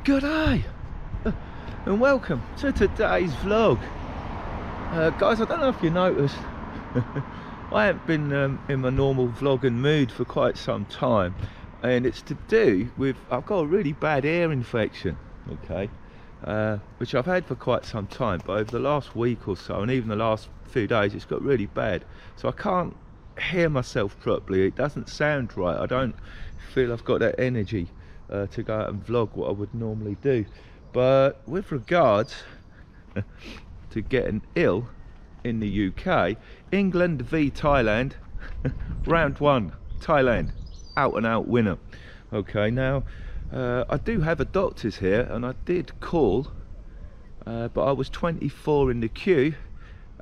Good day and welcome to today's vlog. Guys, I don't know if you noticed, I haven't been in my normal vlogging mood for quite some time, and it's to do with I've got a really bad ear infection, okay, which I've had for quite some time, but over the last week or so and even the last few days it's got really bad, so I can't hear myself properly. It doesn't sound right. I don't feel I've got that energy to go out and vlog what I would normally do. But with regards to getting ill in the UK, England v Thailand, round one, Thailand, out and out winner. Okay, now I do have a doctor's here and I did call, but I was 24 in the queue,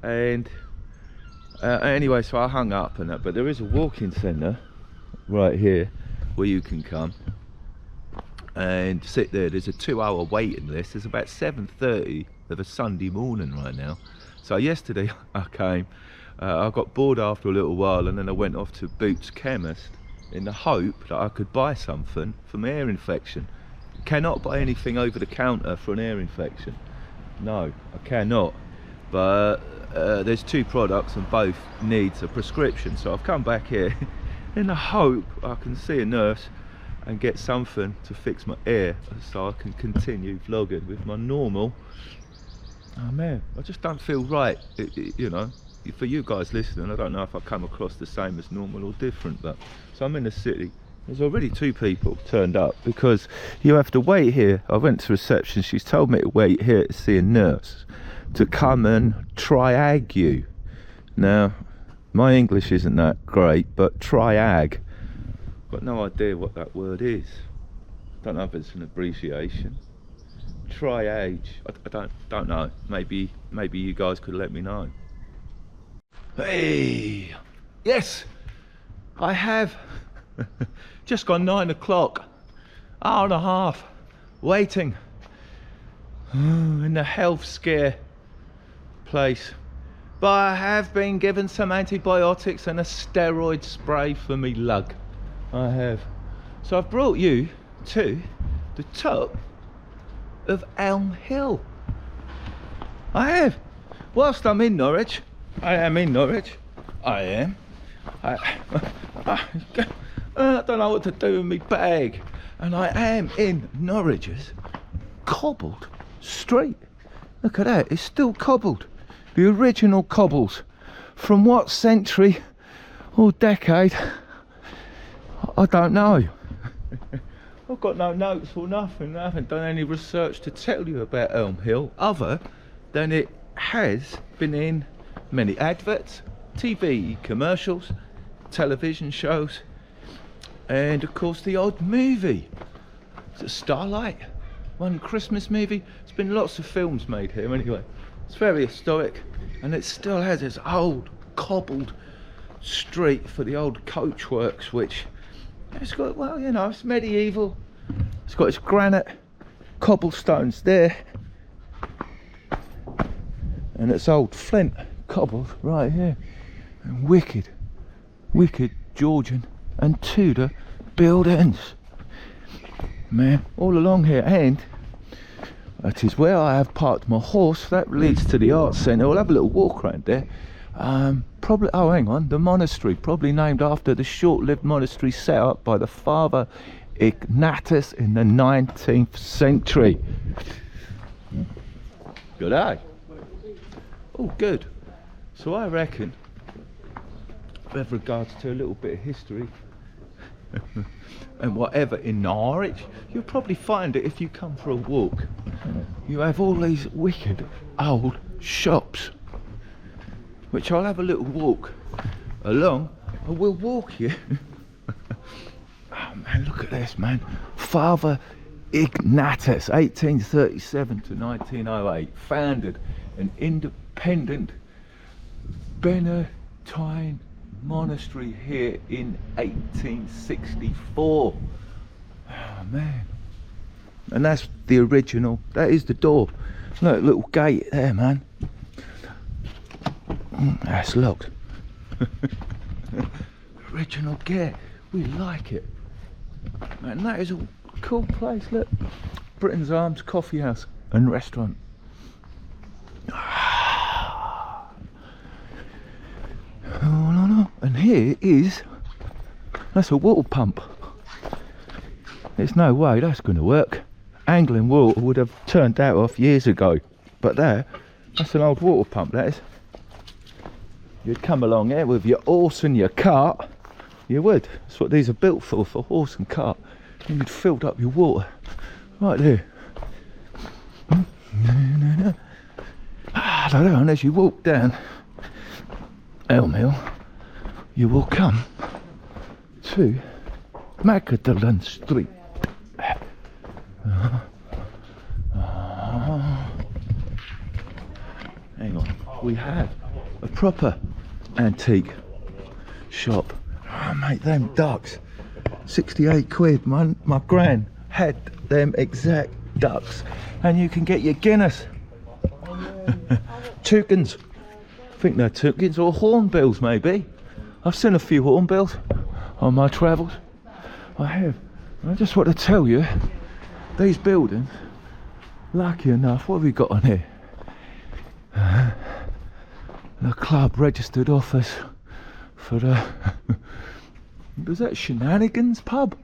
and anyway, so I hung up and that, but there is a walk-in centre right here where you can come and sit there. There's a 2-hour waiting list. It's about 7:30 of a Sunday morning right now. So yesterday I came, I got bored after a little while, and then I went off to Boots Chemist in the hope that I could buy something for my ear infection. You cannot buy anything over the counter for an ear infection. No, I cannot. But there's two products and both needs a prescription, so I've come back here in the hope I can see a nurse and get something to fix my ear so I can continue vlogging with my normal. Oh man, I just don't feel right. You know, for you guys listening, I don't know if I come across the same as normal or different, but so I'm in the city. There's already 2 people turned up because you have to wait here. I went to reception, she's told me to wait here to see a nurse to come and triag you. Now, my English isn't that great, but triag, got no idea what that word is. Don't know if it's an abbreviation. Triage, I don't know. Maybe you guys could let me know. Hey, yes, I have just gone 9 o'clock, hour and a half waiting in the health scare place, but I have been given some antibiotics and a steroid spray for me lug. I have. So I've brought you to the top of Elm Hill. I have. Whilst I'm in Norwich, I am in Norwich. I don't know what to do with my bag, and I am in Norwich's cobbled street. Look at that, it's still cobbled. The original cobbles. From what century or decade, I don't know. I've got no notes or nothing. I haven't done any research to tell you about Elm Hill, other than it has been in many adverts, TV commercials, television shows, and of course the odd movie. Is it Starlight? One Christmas movie? There's been lots of films made here anyway. It's very historic, and it still has its old cobbled street for the old coachworks, which it's got, well, you know, it's medieval. It's got its granite cobblestones there, and it's old flint cobbled right here, and wicked Georgian and Tudor buildings, man, all along here. And that is where I have parked my horse. That leads to the arts centre. We'll have a little walk around there. Probably, oh hang on, the monastery, probably named after the short-lived monastery set up by the Father Ignatius in the 19th century. Good day. Oh, good. So I reckon, with regards to a little bit of history and whatever in Norwich, you'll probably find it if you come for a walk. You have all these wicked old shops, which I'll have a little walk along. I will walk you. Oh man, look at this, man. Father Ignatius, 1837 to 1908, founded an independent Benedictine monastery here in 1864. Oh man. And that's the original, that is the door. Look, little gate there, man. That's locked. Original gate, we like it. Man, that is a cool place, look. Britain's Arms Coffee House and Restaurant. And here is, that's a water pump. There's no way that's going to work. Angling water would have turned that off years ago. But that's an old water pump, that is. You'd come along here with your horse and your cart. You would. That's what these are built for horse and cart. And you'd filled up your water right there. And as you walk down Elm Hill, you will come to Magdalen Street. Hang on, we have a proper antique shop. Oh mate, them ducks, 68 quid, man. My gran had them exact ducks. And you can get your Guinness. Toucans. I think they're toucans or hornbills maybe. I've seen a few hornbills on my travels. I have. I just want to tell you, these buildings, lucky enough, what have we got on here? The club registered office for the was that Shenanigans pub?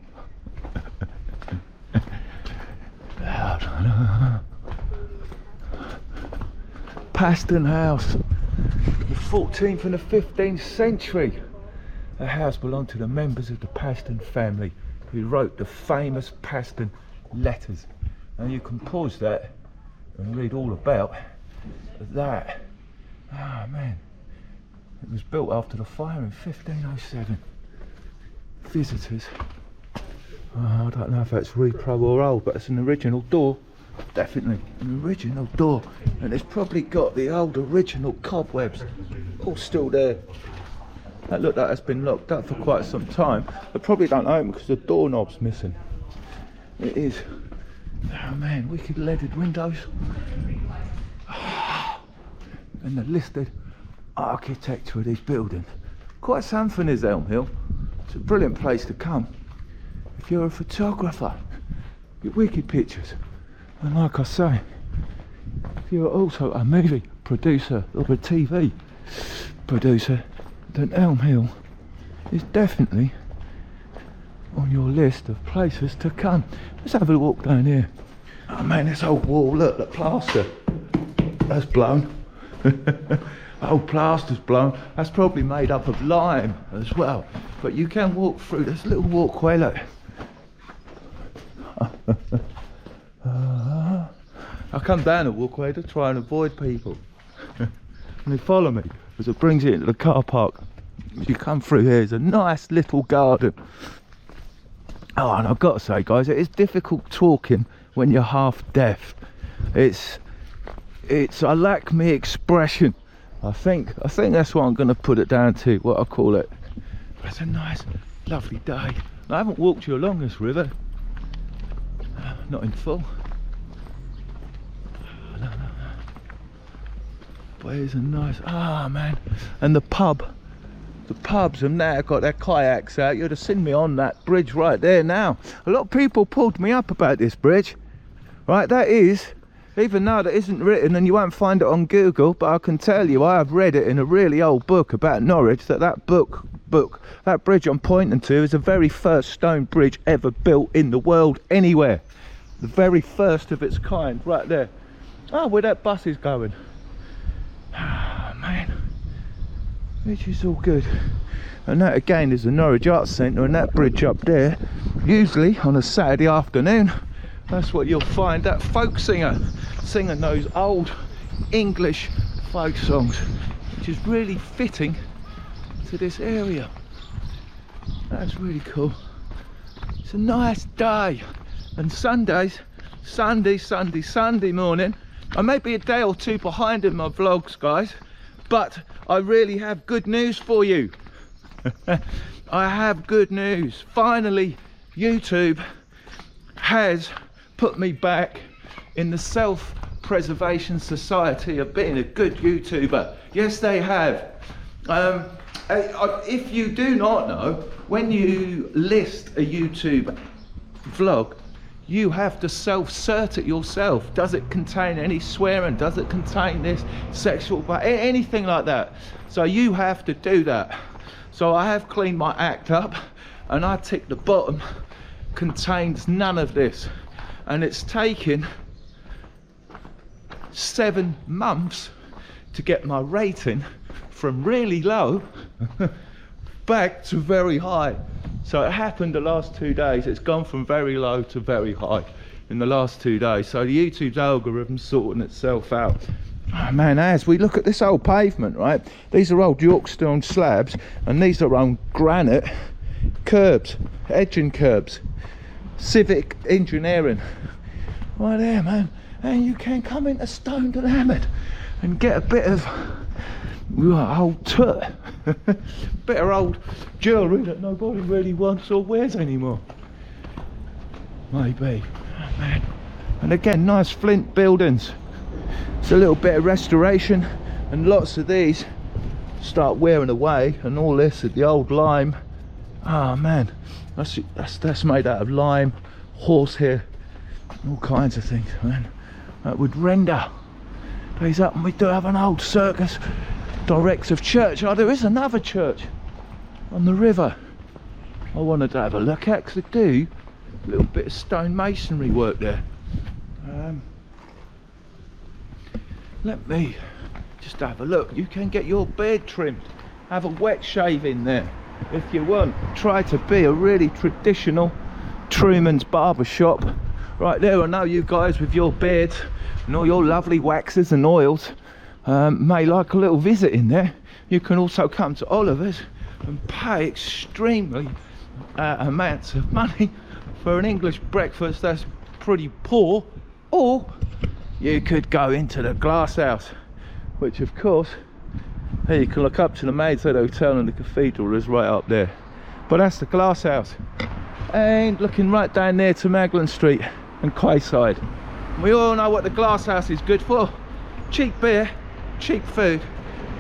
Paston House, the 14th and the 15th century. The house belonged to the members of the Paston family who wrote the famous Paston letters. And you can pause that and read all about that. Ah man, it was built after the fire in 1507. Visitors, I don't know if that's repro or old, but it's an original door. Definitely an original door, and it's probably got the old original cobwebs all still there. That looked like it's been locked up for quite some time. They probably don't open because the doorknob's missing. It is. Oh man, wicked leaded windows. And the listed architecture of these buildings. Quite something is Elm Hill. It's a brilliant place to come if you're a photographer. Get wicked pictures. And like I say, if you're also a movie producer or a TV producer, then Elm Hill is definitely on your list of places to come. Let's have a walk down here. Oh man, this old wall, look, the plaster, that's blown. Old plaster's blown. That's probably made up of lime as well. But you can walk through this little walkway, look. I come down the walkway to try and avoid people. And they follow me as it brings you into the car park. As you come through here, there's a nice little garden. Oh, and I've got to say guys, it is difficult talking when you're half deaf. It's I lack me expression. I think that's what I'm going to put it down to, what I call it. But it's a nice, lovely day. I haven't walked you along this river. Not in full. No. But it's a nice, man. And the pubs have now got their kayaks out. You'd have seen me on that bridge right there now. A lot of people pulled me up about this bridge. Right, that is, even though that isn't written and you won't find it on Google, but I can tell you I have read it in a really old book about Norwich, that bridge I'm pointing to is the very first stone bridge ever built in the world anywhere. The very first of its kind, right there. Oh, where that bus is going. Oh man, which is all good. And that again is the Norwich Arts Centre, and that bridge up there, usually on a Saturday afternoon, that's what you'll find that folk singer singing those old English folk songs, which is really fitting to this area. That's really cool. It's a nice day. And Sunday morning, I may be a day or two behind in my vlogs guys, but I really have good news for you. I have good news. Finally, YouTube has put me back in the self-preservation society of being a good YouTuber. Yes, they have. If you do not know, when you list a YouTube vlog, you have to self-cert it yourself. Does it contain any swearing? Does it contain this sexual, anything like that? So you have to do that. So I have cleaned my act up, and I tick the bottom, contains none of this. And it's taken 7 months to get my rating from really low back to very high. So it happened the last 2 days. It's gone from very low to very high in the last 2 days. So the YouTube's algorithm's sorting itself out. Oh man, as we look at this old pavement, right? These are old York stone slabs, and these are on granite curbs, edging curbs. Civic engineering. Right there, man. And you can come into Stoned and Hammered and get a bit of old tut, bit of old jewellery that nobody really wants or wears anymore. Maybe. Oh, man. And again, nice flint buildings. It's a little bit of restoration, and lots of these start wearing away, and all this is the old lime. Oh man, that's made out of lime, horsehair, all kinds of things, man. That would render these up. And we do have an old circus directive church. Oh, there is another church on the river I wanted to have a look at, because they do a little bit of stone masonry work there. Let me just have a look. You can get your beard trimmed, have a wet shave in there if you want. Try to be a really traditional Truman's barber shop right there. I know you guys with your beards and all your lovely waxes and oils may like a little visit in there. You can also come to Oliver's and pay extremely amounts of money for an English breakfast that's pretty poor, or you could go into the glass house, which of course, here you can look up to the Maidshead Hotel, and the cathedral is right up there. But that's the glass house, and looking right down there to Magdalen Street and Quayside. We all know what the glass house is good for: cheap beer, cheap food,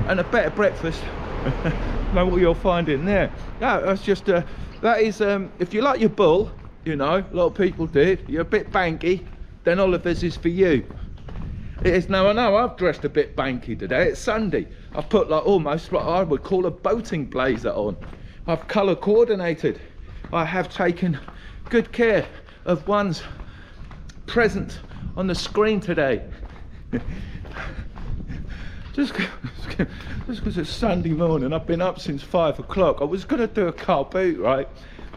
and a better breakfast than what you'll find in there. Yeah, that's just that is if you like your bull, you know, a lot of people did, you're a bit banky, then Oliver's is for you. It is. Now I know I've dressed a bit banky today. It's Sunday. I've put like almost what I would call a boating blazer on. I've colour coordinated. I have taken good care of one's presence on the screen today. just because it's Sunday morning. I've been up since 5 o'clock. I was going to do a car boot, right,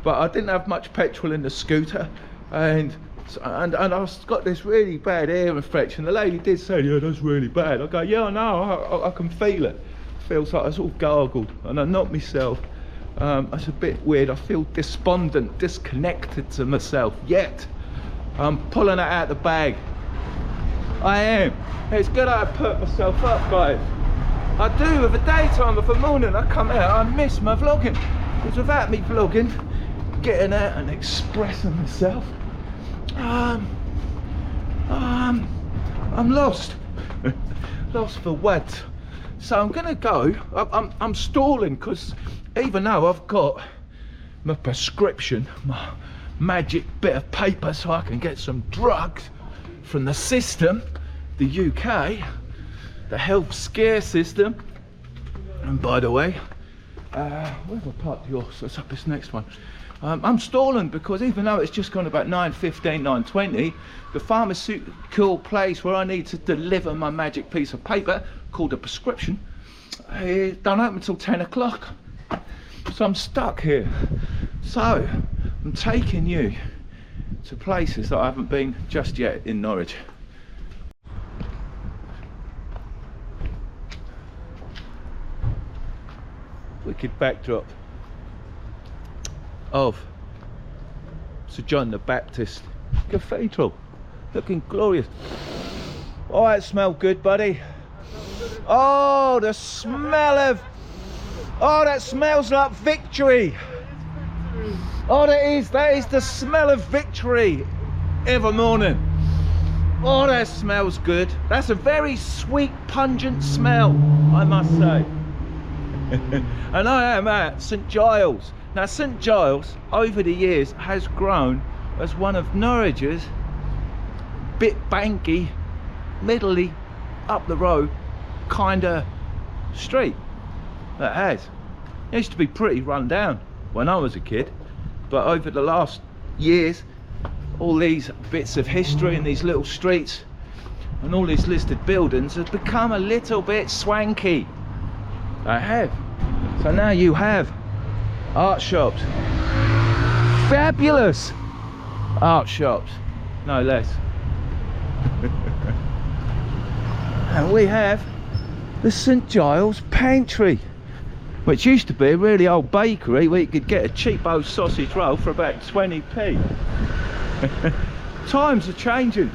but I didn't have much petrol in the scooter, and I've got this really bad ear infection. The lady did say, yeah, that's really bad. I go, yeah, I know, I can feel it. Feels like I sort of gargled, and I'm not myself. It's a bit weird. I feel despondent, disconnected to myself, yet I'm pulling it out the bag. I am. It's good I put myself up, guys. I do. With the daytime, with the morning I come out, I miss my vlogging. Because without me vlogging, getting out and expressing myself, I'm lost. Lost for what? So I'm gonna go. I'm stalling, because even though I've got my prescription, my magic bit of paper so I can get some drugs from the system, the UK, the health scare system. And by the way, where have I parked the horse? Let's up this next one. I'm stalling because even though it's just gone about 9:15, 9:20, the pharmaceutical place where I need to deliver my magic piece of paper called a prescription, it don't open until 10 o'clock. So I'm stuck here. So I'm taking you to places that I haven't been just yet in Norwich. Wicked backdrop of St John the Baptist Cathedral, looking glorious. Oh, that smelled good, buddy. Oh, the smell of, oh, that smells like victory. Oh, that is the smell of victory every morning. Oh, that smells good. That's a very sweet, pungent smell, I must say. And I am at St Giles. Now, St Giles over the years has grown as one of Norwich's bit banky, middly, up the road kind of street. That has. It used to be pretty run down when I was a kid, but over the last years, all these bits of history and these little streets and all these listed buildings have become a little bit swanky. They have. So now you have art shops, fabulous art shops, no less. And we have the St Giles Pantry, which used to be a really old bakery where you could get a cheap old sausage roll for about 20p. Times are changing.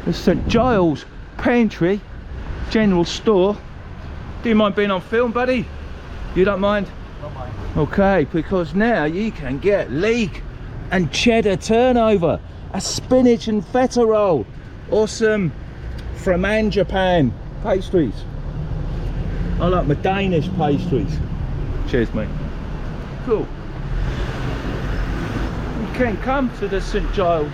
The St Giles Pantry general store. Do you mind being on film, buddy? You don't mind? Don't mind. Okay, because now you can get leek and cheddar turnover, a spinach and feta roll, or some fromage pastries. I like my Danish pastries. Cheers, mate. Cool. You can come to the St Giles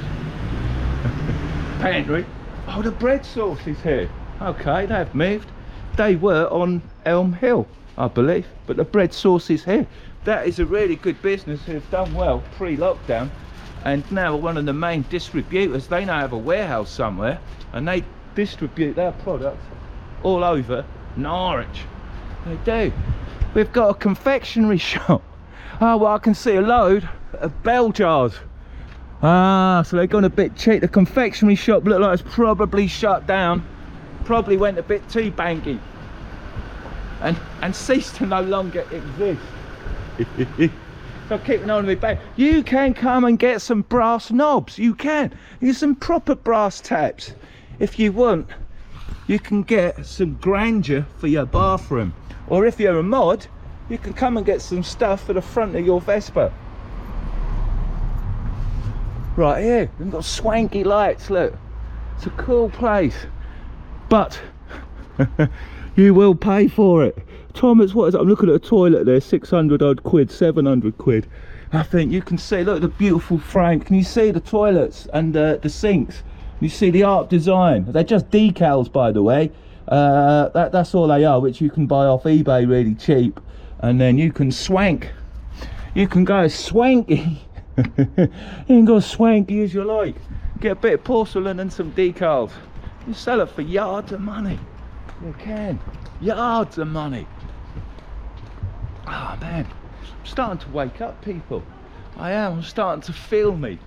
Pantry. Oh, the bread sauce is here. Okay, they've moved. They were on Elm Hill, I believe, but the bread sauce is here. That is a really good business who've done well pre-lockdown, and now one of the main distributors. They now have a warehouse somewhere and they distribute their products all over Norwich. They do. We've got a confectionery shop. Oh, well, I can see a load of bell jars. Ah, so they've gone a bit cheap. The confectionery shop looked like it's probably shut down. Probably went a bit too banky and ceased to no longer exist. So keeping on with back. You can come and get some brass knobs. You can. Get some proper brass taps. If you want, you can get some grandeur for your bathroom. Or if you're a mod, you can come and get some stuff for the front of your Vespa. Right here, we've got swanky lights, look. It's a cool place. But you will pay for it. Thomas, what is it? I'm looking at a toilet there, 600 odd quid, 700 quid. I think you can see, look at the beautiful frame. Can you see the toilets and the sinks? You see the art design. They're just decals, by the way. That's all they are, which you can buy off eBay really cheap. And then you can swank. You can go swanky. You can go swanky as you like. Get a bit of porcelain and some decals. You sell it for yards of money. You can. Yards of money. Oh man, I'm starting to wake up, people. I am. I'm starting to feel me.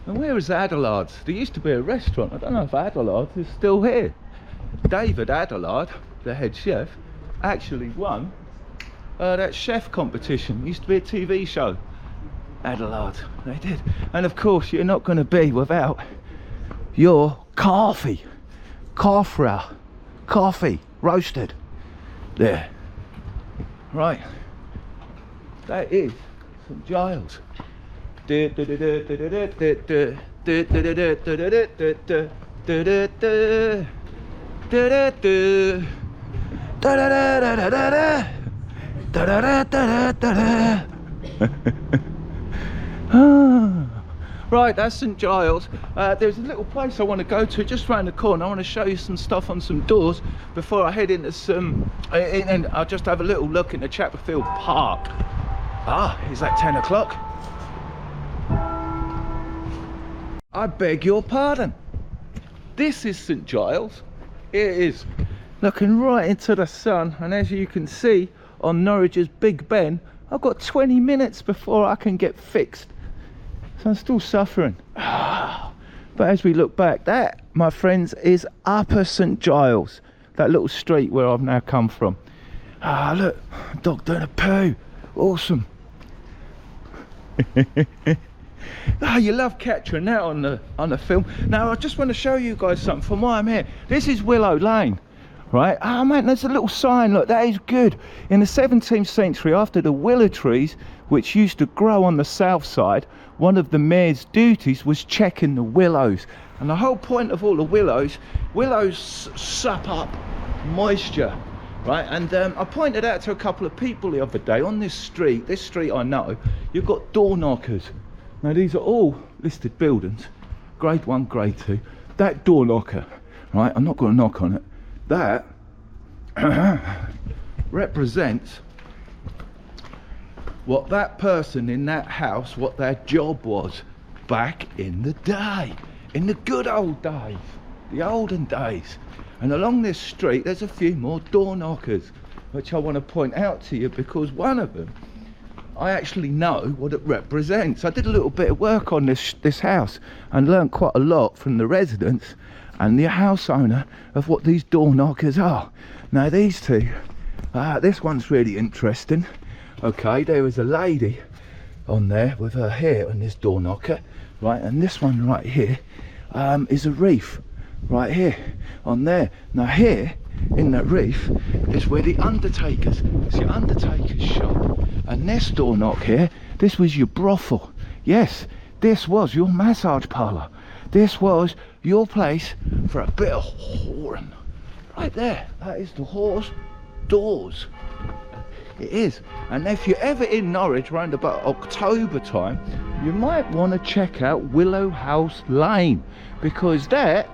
And where is Adelaide's? There used to be a restaurant. I don't know if Adelaide's is still here. David Adelaide, the head chef, actually won that chef competition. It used to be a TV show. Adelaide, they did. And of course, you're not going to be without your coffee. Coffee, roasted. There. Right. That is St Giles. Right, that's St Giles. There's a little place I want to go to just round the corner. I want to show you some stuff on some doors before I head into some, and I'll just have a little look into Chapelfield Park. Ah, is that 10 o'clock? I beg your pardon. This is St Giles. Here it is, looking right into the sun, and as you can see on Norwich's Big Ben, I've got 20 minutes before I can get fixed. So I'm still suffering. But as we look back, that, my friends, is Upper St Giles, that little street where I've now come from. Ah, look, dog doing a poo. Awesome. Ah, you love capturing that on the film. Now I just want to show you guys something from why I'm here. This is Willow Lane, right? Ah, man, there's a little sign. Look, that is good. In the 17th century, after the willow trees, which used to grow on the south side, one of the mayor's duties was checking the willows. And the whole point of all the willows sup up moisture, right? And I pointed out to a couple of people the other day on this street I know, you've got door knockers. Now these are all listed buildings, grade 1, grade 2. That door knocker, right, I'm not going to knock on it, that represents what that person in that house, what their job was back in the day, in the good old days, the olden days. And along this street there's a few more door knockers, which I want to point out to you, because one of them I actually know what it represents. I did a little bit of work on this house and learned quite a lot from the residents and the house owner of what these door knockers are. Now these two, this one's really interesting. Okay, there was a lady on there with her hair on this door knocker, right, and this one right here is a reef right here on there. Now here in that reef is where the undertakers, it's your undertaker's shop. And this door knock here, this was your brothel. Yes, this was your massage parlour. This was your place for a bit of whoring. Right there, that is the whore's doors. It is. And if you're ever in Norwich around about October time, you might want to check out Willow House Lane, because they're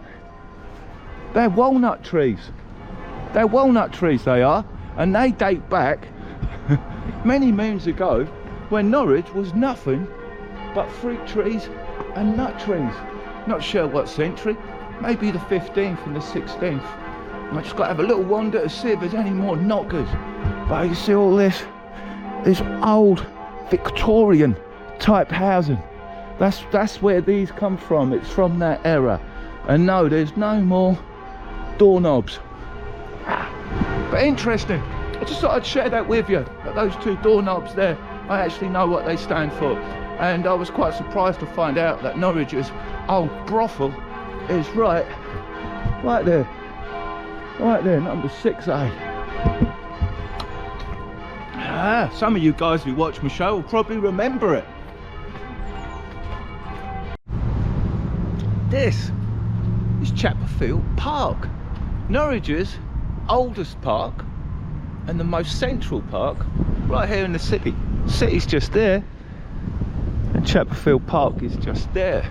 walnut trees. They're walnut trees, they are, and they date back many moons ago, when Norwich was nothing but fruit trees and nut trees. Not sure what century, maybe the 15th and the 16th. I just got to have a little wander to see if there's any more knockers. But you see all this old Victorian type housing. That's where these come from. It's from that era. And no, there's no more doorknobs. But interesting. I just thought I'd share that with you, that those two doorknobs there, I actually know what they stand for. And I was quite surprised to find out that Norwich's old brothel is right there, number 6A. Some of you guys who watch my show will probably remember it. This is Chapelfield Park, Norwich's oldest park and the most central park, right here in the city. The city's just there and Chapelfield Park is just there.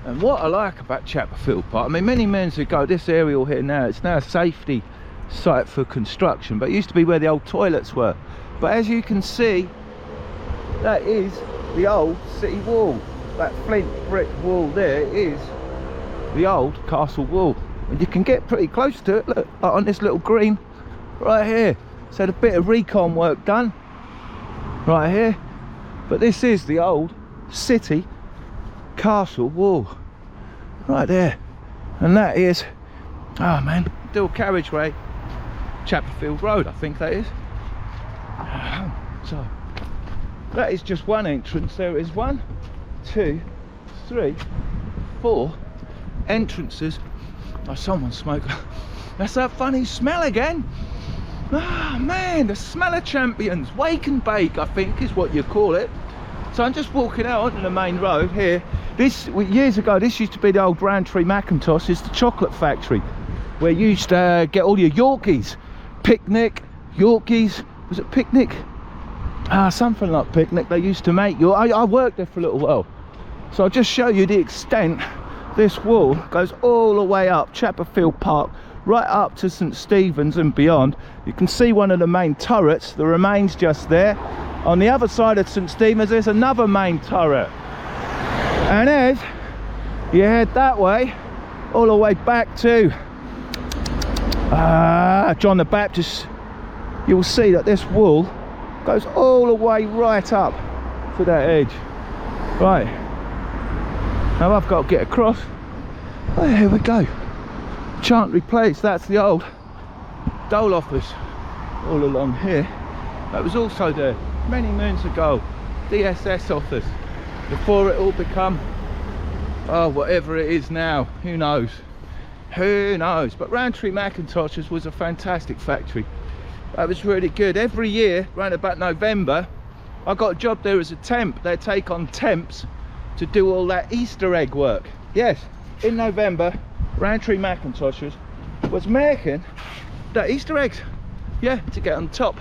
And what I like about Chapelfield Park, I mean, many moons ago, this area here now, it's now a safety site for construction, but it used to be where the old toilets were. But as you can see, that is the old city wall. That flint brick wall there is the old castle wall. And you can get pretty close to it, look, like on this little green right here. So had a bit of recon work done right here. But this is the old city castle wall right there. And that is, oh man, dual carriageway, Chapelfield Road, I think that is. So that is just one entrance. There is 1, 2, 3, 4 entrances. Oh, someone's smoking. That's that funny smell again. Ah, man, the smeller champions. Wake and bake, I think is what you call it. So I'm just walking out onto the main road here. This, years ago, this used to be the old Roundtree Macintosh. It's the chocolate factory where you used to get all your Yorkies. Picnic, Yorkies, was it Picnic? Something like Picnic they used to make. I worked there for a little while. So I'll just show you the extent. This wall goes all the way up Chapelfield Park, right up to St Stephen's and beyond. You can see one of the main turrets, the remains just there. On the other side of St Stephen's there's another main turret. And as you head that way, all the way back to John the Baptist, you'll see that this wall goes all the way right up to that edge. Right, now I've got to get across. Oh, here we go. Chantry Place, that's the old dole office all along here. That was also there many moons ago. DSS office, before it all become, oh, whatever it is now, who knows, but Roundtree Macintoshes was a fantastic factory. That was really good. Every year around about November I got a job there as a temp. They take on temps to do all that Easter egg work. Yes, in November Roundtree Macintoshes was making the Easter eggs, yeah, to get on top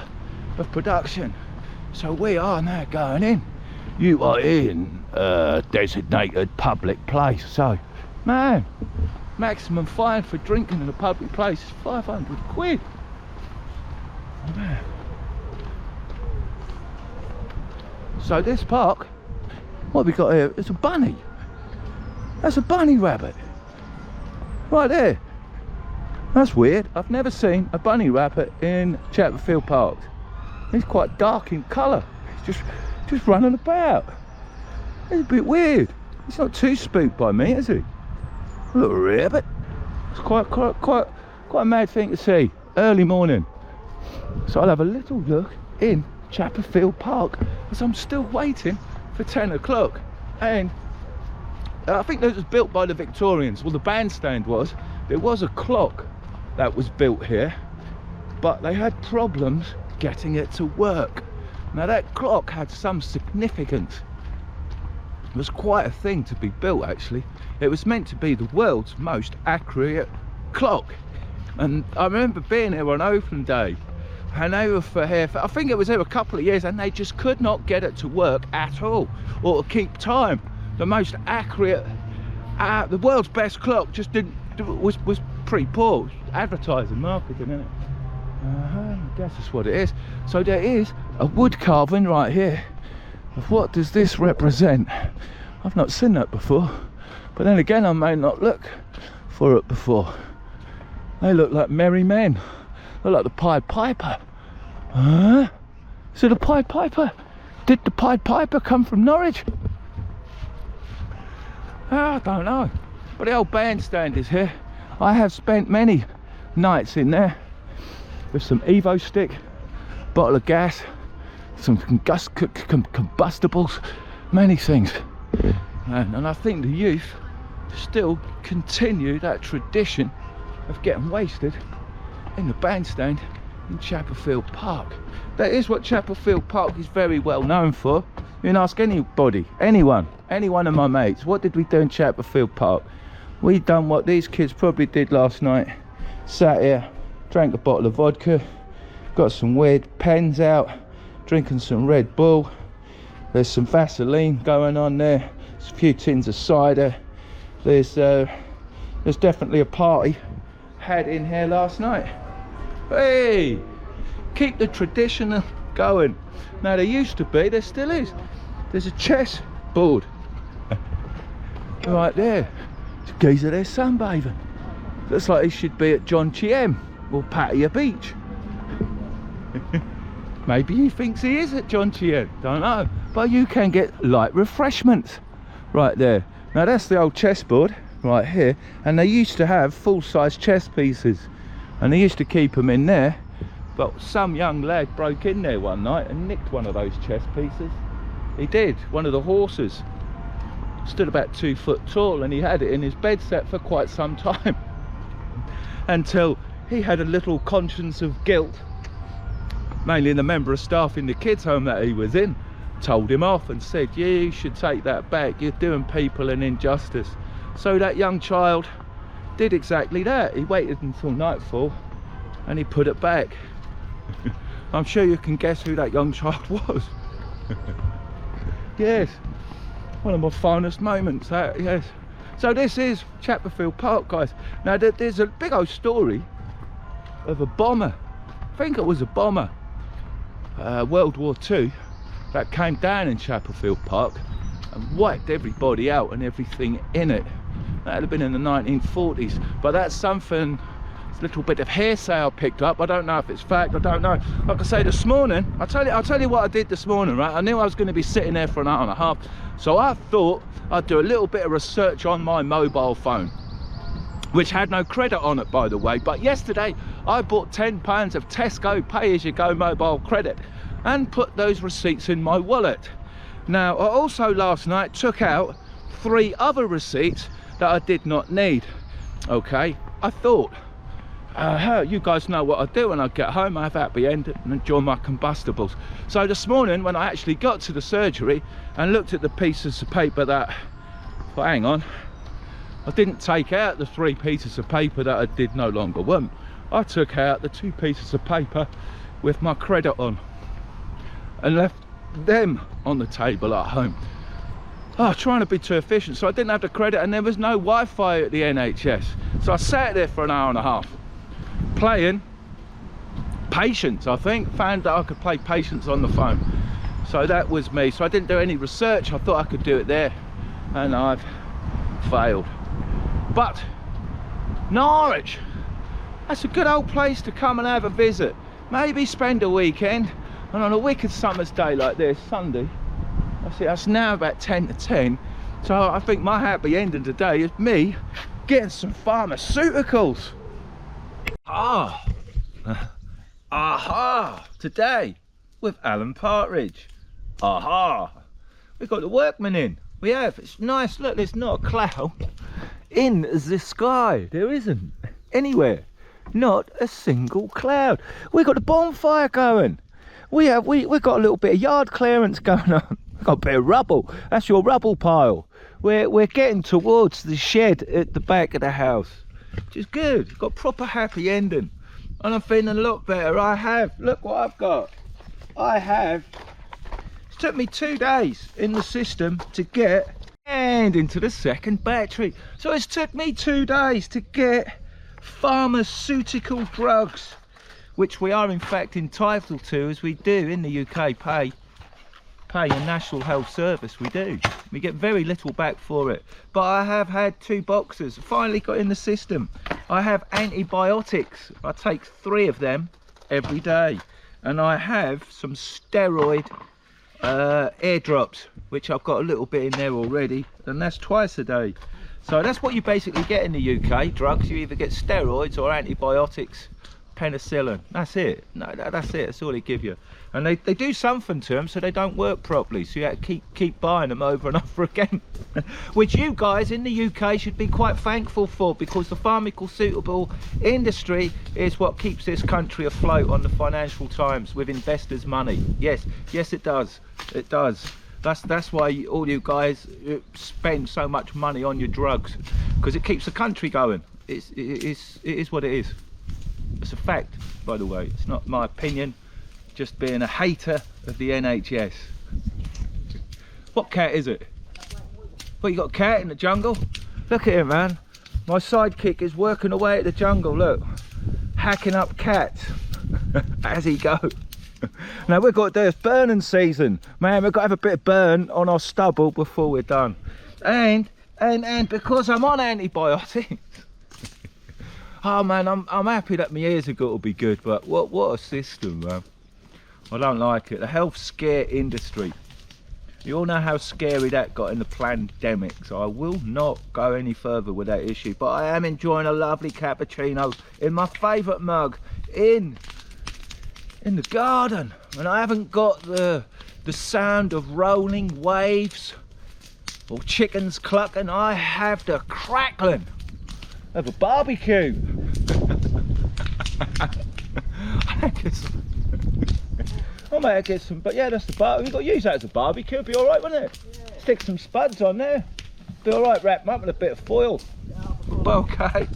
of production. So we are now going in. You are in designated public place. So, man, maximum fine for drinking in a public place is 500 quid. Oh, man. So this park, what we got here is a bunny. That's a bunny rabbit. Right there. That's weird. I've never seen a bunny rabbit in Chapelfield Park. He's quite dark in colour. He's just running about. It's a bit weird. He's not too spooked by me, is he? A little rabbit. It's quite a mad thing to see. Early morning. So I'll have a little look in Chapelfield Park as I'm still waiting for 10 o'clock. And I think that was built by the Victorians. Well, the bandstand was. There was a clock that was built here, but they had problems getting it to work. Now that clock had some significance. It was quite a thing to be built, actually. It was meant to be the world's most accurate clock. And I remember being here on open day, and they were here for, I think it was here a couple of years, and they just could not get it to work at all, or to keep time. The most accurate, the world's best clock just was pretty poor. Advertising, marketing, isn't it? I guess that's what it is. So there is a wood carving right here. Of what does this represent? I've not seen that before, but then again I may not look for it before. They look like merry men. Look like the Pied Piper. Huh? So the Pied Piper, did the Pied Piper come from Norwich? I don't know, but the old bandstand is here. I have spent many nights in there with some Evo stick, bottle of gas, some combustibles, many things. And I think the youth still continue that tradition of getting wasted in the bandstand in Chapelfield Park. That is what Chapelfield Park is very well known for. You can ask anybody, any one of my mates, what did we do in Chapelfield Park? We done what these kids probably did last night. Sat here, drank a bottle of vodka, got some weird pens out, drinking some Red Bull. There's some Vaseline going on there. There's a few tins of cider. There's definitely a party had in here last night. Hey, keep the tradition going. Now there used to be, there still is. There's a chess board right there. There's a geezer there sunbathing. Looks like he should be at John Chiem or Pattaya Beach. Maybe he thinks he is at John Chiem, don't know. But you can get light refreshments right there. Now that's the old chessboard right here, and they used to have full-size chess pieces, and they used to keep them in there. But some young lad broke in there one night and nicked one of those chess pieces. He did. One of the horses stood about 2 foot tall, and he had it in his bed set for quite some time until he had a little conscience of guilt. Mainly the member of staff in the kids' home that he was in told him off and said, you should take that back, you're doing people an injustice. So that young child did exactly that. He waited until nightfall and he put it back. I'm sure you can guess who that young child was. Yes, one of my finest moments, that, yes. So this is Chapelfield Park, guys. Now there's a big old story of a bomber. I think it was a bomber, World War II, that came down in Chapelfield Park and wiped everybody out and everything in it. That would have been in the 1940s, but that's something, it's a little bit of hearsay I picked up. I don't know if it's fact, I don't know. Like I say, this morning, I'll tell you what I did this morning, right? I knew I was going to be sitting there for an hour and a half, so I thought I'd do a little bit of research on my mobile phone, which had no credit on it, by the way. But yesterday I bought £10 of Tesco pay-as-you-go mobile credit and put those receipts in my wallet. Now I also last night took out 3 other receipts that I did not need. Okay, I thought, you guys know what I do when I get home. I have happy end and enjoy my combustibles. So this morning when I actually got to the surgery and looked at the pieces of paper that, well, hang on, I didn't take out the 3 pieces of paper that I did no longer want. I took out the 2 pieces of paper with my credit on and left them on the table at home. trying to be too efficient, so I didn't have the credit, and there was no Wi-Fi at the NHS. So I sat there for an hour and a half playing Patience. I think found that I could play Patience on the phone, so that was me. So I didn't do any research. I thought I could do it there, and I've failed. But Norwich, that's a good old place to come and have a visit, maybe spend a weekend. And on a wicked summer's day like this, Sunday, I see that's now about 10 to 10, so I think my happy ending today is me getting some pharmaceuticals. Aha, today with Alan Partridge. We've got the workmen in. We have. It's nice. Look, there's not a cloud in the sky. There isn't anywhere. Not a single cloud. We've got the bonfire going. We've got a little bit of yard clearance going on. We've got a bit of rubble. That's your rubble pile. We're getting towards the shed at the back of the house, which is good. It's got a proper happy ending. And I'm feeling a lot better. I have. Look what I've got. It took me 2 days in the system to get and into the second battery. So it's took me 2 days to get pharmaceutical drugs, which we are in fact entitled to, as we do in the UK pay a national health service. We do. We get very little back for it. But I have had 2 boxes, finally got in the system. I have antibiotics. I take 3 of them every day. And I have some steroid airdrops, which I've got a little bit in there already, and that's twice a day. So that's what you basically get in the UK, drugs. You either get steroids or antibiotics, penicillin. That's it. No, that's it. That's all they give you. And they do something to them so they don't work properly, so you have to keep buying them over and over again. Which you guys in the UK should be quite thankful for, because the pharmaceutical industry is what keeps this country afloat on the financial times with investors' money. Yes, it does. It does. That's why all you guys spend so much money on your drugs, because it keeps the country going. It is what it is. It's a fact, by the way. It's not my opinion, just being a hater of the NHS. What cat is it? What, you got a cat in the jungle? Look at him, man. My sidekick is working away at the jungle, look. Hacking up cats as he goes. Now we've got to do this burning season. Man, we've got to have a bit of burn on our stubble before we're done. And because I'm on antibiotics, oh man, I'm happy that my ears have got to be good, but what a system, man. I don't like it. The health scare industry. You all know how scary that got in the pandemic, so I will not go any further with that issue. But I am enjoying a lovely cappuccino in my favourite mug in the garden, and I haven't got the sound of rolling waves or chickens clucking. I have the crackling of a barbecue. I might get some, but yeah, that's the bar. You've got to use that as a barbecue. It'll be all right, wouldn't it? Yeah. Stick some spuds on there. Be all right, wrap them up with a bit of foil. Yeah, okay.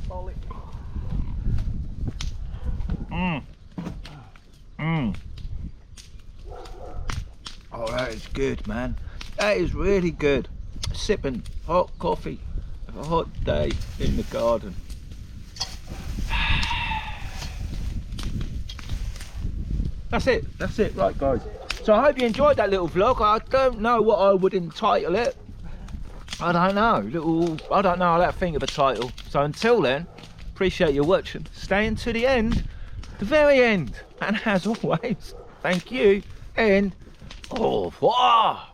Oh, that is good, man. That is really good. Sipping hot coffee of a hot day in the garden. That's it, right guys. So I hope you enjoyed that little vlog. I don't know what I would entitle it. I don't know, I don't know how to think of a title. So until then, appreciate you watching. Staying to the end, the very end. And as always, thank you and au revoir.